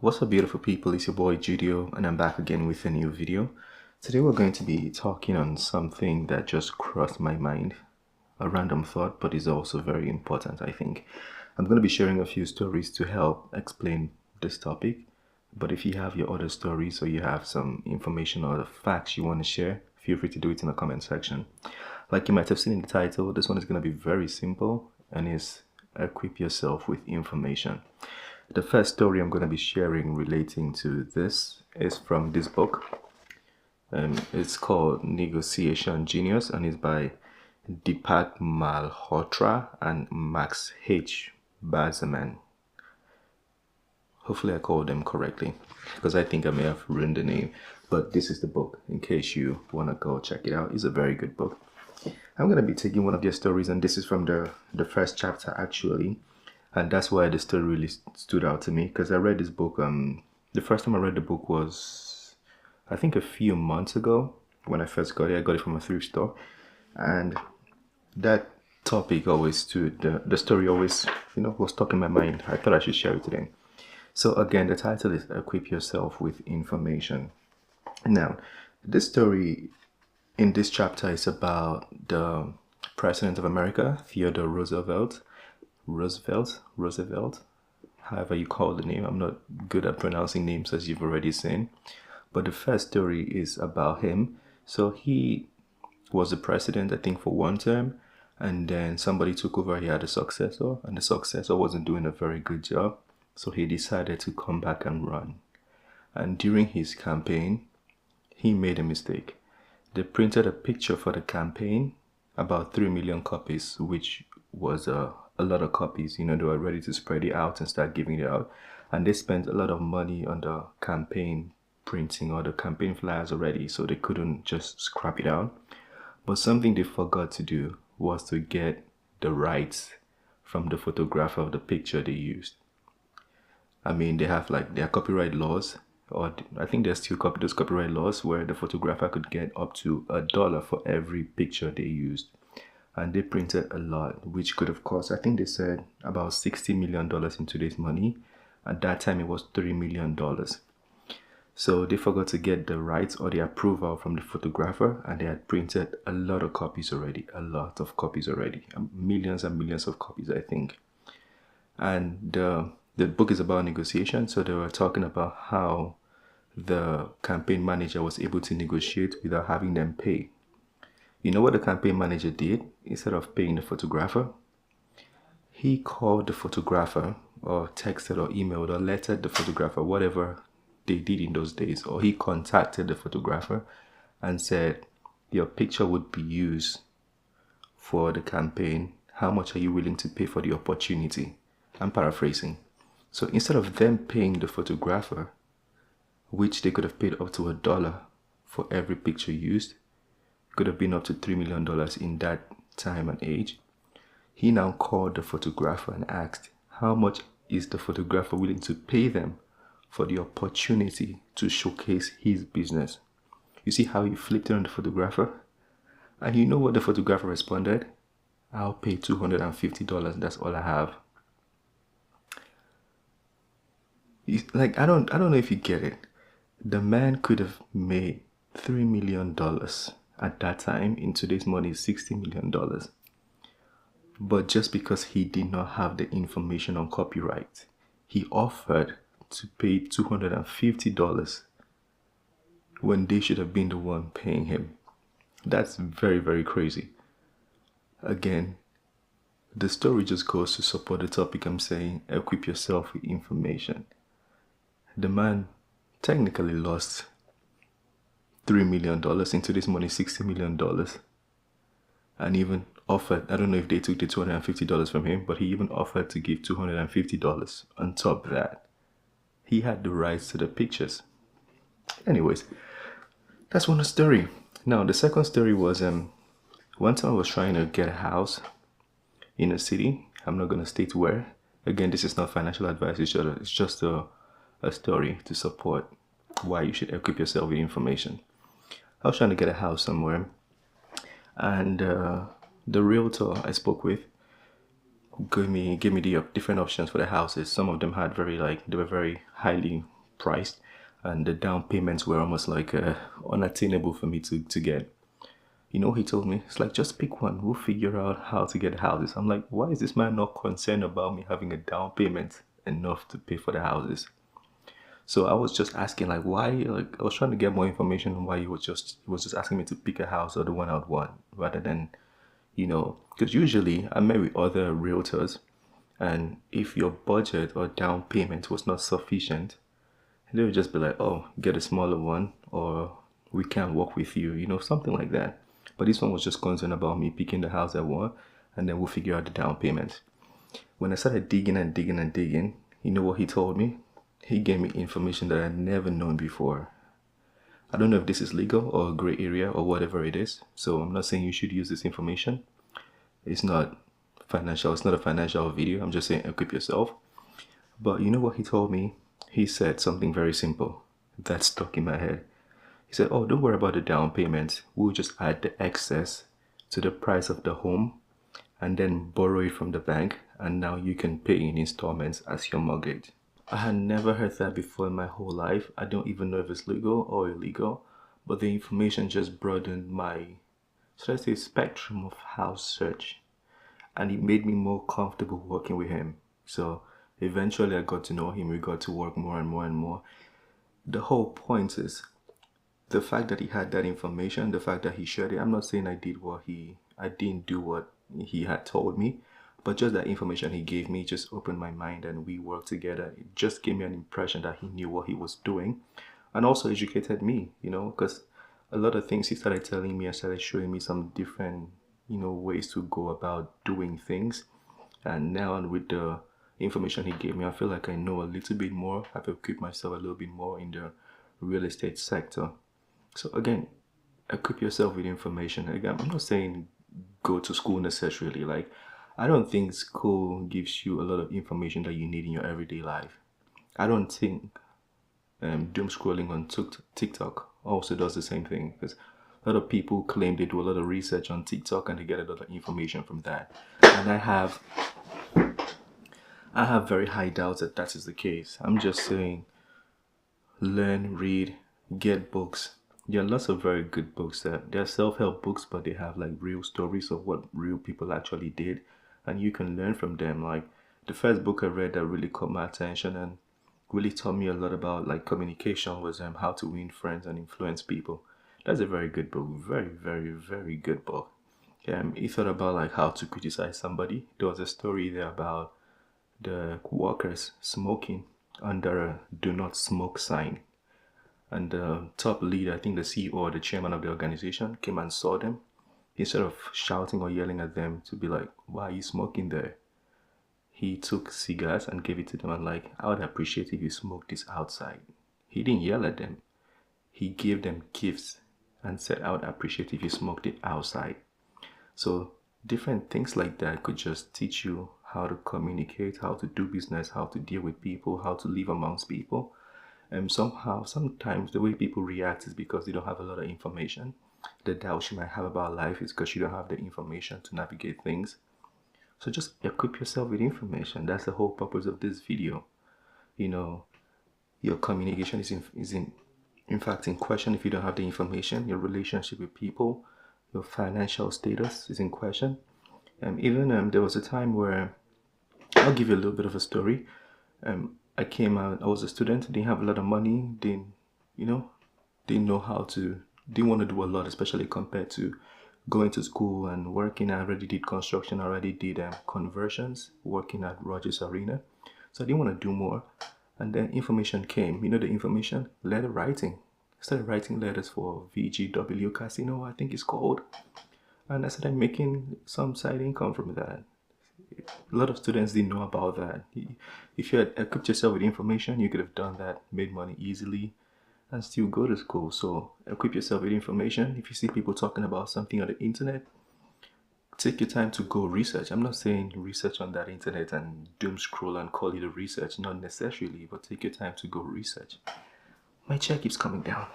What's up, beautiful people? It's your boy Judeo, and I'm back again with a new video. Today we're going to be talking on something that just crossed my mind. A random thought, but is also very important, I think. I'm going to be sharing a few stories to help explain this topic. But if you have your other stories or you have some information or facts you want to share, feel free to do it in the comment section. Like you might have seen in the title, this one is going to be very simple and is equip yourself with information. The first story I'm going to be sharing relating to this is from this book. It's called Negotiation Genius and it's by Deepak Malhotra and Max H. Bazerman. Hopefully I called them correctly because I think I may have ruined the name. But this is the book in case you want to go check it out. It's a very good book. I'm going to be taking one of their stories, and this is from the first chapter actually. And that's why the story really stood out to me, because I read this book. The first time I read the book was, I think, a few months ago when I first got it. I got it from a thrift store. And that topic always stood, the story always, was stuck in my mind. I thought I should share it today. So again, the title is Equip Yourself with Information. Now, this story in this chapter is about the President of America, Theodore Roosevelt, however you call the name. I'm not good at pronouncing names, as you've already seen. But the first story is about him. So he was the president, I think, for one term, and then somebody took over. He had a successor, and the successor wasn't doing a very good job. So he decided to come back and run. And during his campaign, he made a mistake. They printed a picture for the campaign, about 3 million copies, which was a lot of copies. They were ready to spread it out and start giving it out. And they spent a lot of money on the campaign printing or the campaign flyers already, so they couldn't just scrap it out. But something they forgot to do was to get the rights from the photographer of the picture they used. I mean, they have their copyright laws, or I think there's still those copyright laws where the photographer could get up to $1 for every picture they used. And they printed a lot, which could have cost, I think they said, about $60 million in today's money. At that time, it was $3 million. So they forgot to get the rights or the approval from the photographer, and they had printed a lot of copies already, millions and millions of copies, I think. And the book is about negotiation, so they were talking about how the campaign manager was able to negotiate without having them pay. You know what the campaign manager did? Instead of paying the photographer, he called the photographer or texted or emailed or lettered the photographer, whatever they did in those days, or he contacted the photographer and said, your picture would be used for the campaign. How much are you willing to pay for the opportunity? I'm paraphrasing. So instead of them paying the photographer, which they could have paid up to $1 for every picture used, could have been up to $3 million in that time and age, he now called the photographer and asked how much is the photographer willing to pay them for the opportunity to showcase his business. You see how he flipped it on the photographer? And you know what the photographer responded? I'll pay $250, that's all I have. I don't know if you get it. The man could have made $3 million at that time. In today's money, $60 million. But just because he did not have the information on copyright, he offered to pay $250 when they should have been the one paying him. That's very, very crazy. Again, the story just goes to support the topic I'm saying, equip yourself with information. The man technically lost $3 million, in today's money $60 million, and even offered, I don't know if they took the $250 from him, but he even offered to give $250 on top of that. He had the rights to the pictures. Anyways, that's one story. Now, the second story was, one time I was trying to get a house in a city. I'm not going to state where. Again, this is not financial advice. It's just a story to support why you should equip yourself with information. I was trying to get a house somewhere, and the realtor I spoke with gave me the different options for the houses. Some of them had they were very highly priced, and the down payments were almost like unattainable for me to get. You know, he told me, it's like, just pick one. We'll figure out how to get houses. I'm like, why is this man not concerned about me having a down payment enough to pay for the houses? So I was just asking, like, why? Like, I was trying to get more information on why he was just asking me to pick a house or the one I'd want, rather than, because usually I met with other realtors, and if your budget or down payment was not sufficient, they would just be like, oh, get a smaller one, or we can't work with you, something like that. But this one was just concerned about me picking the house I want, and then we'll figure out the down payment. When I started digging and digging and digging, you know what he told me? He gave me information that I'd never known before. I don't know if this is legal or a gray area or whatever it is. So I'm not saying you should use this information. It's not financial. It's not a financial video. I'm just saying equip yourself. But you know what he told me? He said something very simple that stuck in my head. He said, oh, don't worry about the down payment. We'll just add the excess to the price of the home and then borrow it from the bank. And now you can pay in installments as your mortgage. I had never heard that before in my whole life. I don't even know if it's legal or illegal, but the information just broadened my, should I say, spectrum of house search, and it made me more comfortable working with him. So eventually I got to know him. We got to work more and more and more. The whole point is the fact that he had that information, the fact that he shared it. I'm not saying I didn't do what he had told me, but just that information he gave me just opened my mind, and we worked together. It just gave me an impression that he knew what he was doing, and also educated me, because a lot of things he started telling me and started showing me some different, ways to go about doing things. And now with the information he gave me, I feel like I know a little bit more. I've equipped myself a little bit more in the real estate sector. So again, equip yourself with information. Again, I'm not saying go to school necessarily. Like, I don't think school gives you a lot of information that you need in your everyday life. I don't think doom scrolling on TikTok also does the same thing, because a lot of people claim they do a lot of research on TikTok and they get a lot of information from that. And I have very high doubts that that is the case. I'm just saying, learn, read, get books. There are lots of very good books. They're self-help books, but they have like real stories of what real people actually did, and you can learn from them. Like, the first book I read that really caught my attention and really taught me a lot about like communication was How to Win Friends and Influence People. That's a very good book. Very, very, very good book. He thought about like how to criticize somebody. There was a story there about the workers smoking under a do not smoke sign. And the top leader, I think the CEO or the chairman of the organization, came and saw them. Instead of shouting or yelling at them to be like, why are you smoking there? He took cigars and gave it to them and like, I would appreciate if you smoked this outside. He didn't yell at them. He gave them gifts and said, I would appreciate if you smoked it outside. So different things like that could just teach you how to communicate, how to do business, how to deal with people, how to live amongst people. And sometimes the way people react is because they don't have a lot of information. The doubts you might have about life is because you don't have the information to navigate things. So just equip yourself with information. That's the whole purpose of this video. Your communication is in fact in question if you don't have the information. Your relationship with people, your financial status is in question. Even there was a time where, I'll give you a little bit of a story. I came out, I was a student, didn't have a lot of money, didn't know how to, didn't want to do a lot, especially compared to going to school and working. I already did construction, I already did conversions, working at Rogers Arena. So I didn't want to do more. And then information came, the information, letter writing. I started writing letters for VGW Casino, I think it's called. And I started making some side income from that. A lot of students didn't know about that. If you had equipped yourself with information, you could have done that, made money easily, and still go to school. So equip yourself with information. If you see people talking about something on the internet, take your time to go research. I'm not saying research on that internet and doom scroll and call it a research, not necessarily, but take your time to go research. My chair keeps coming down.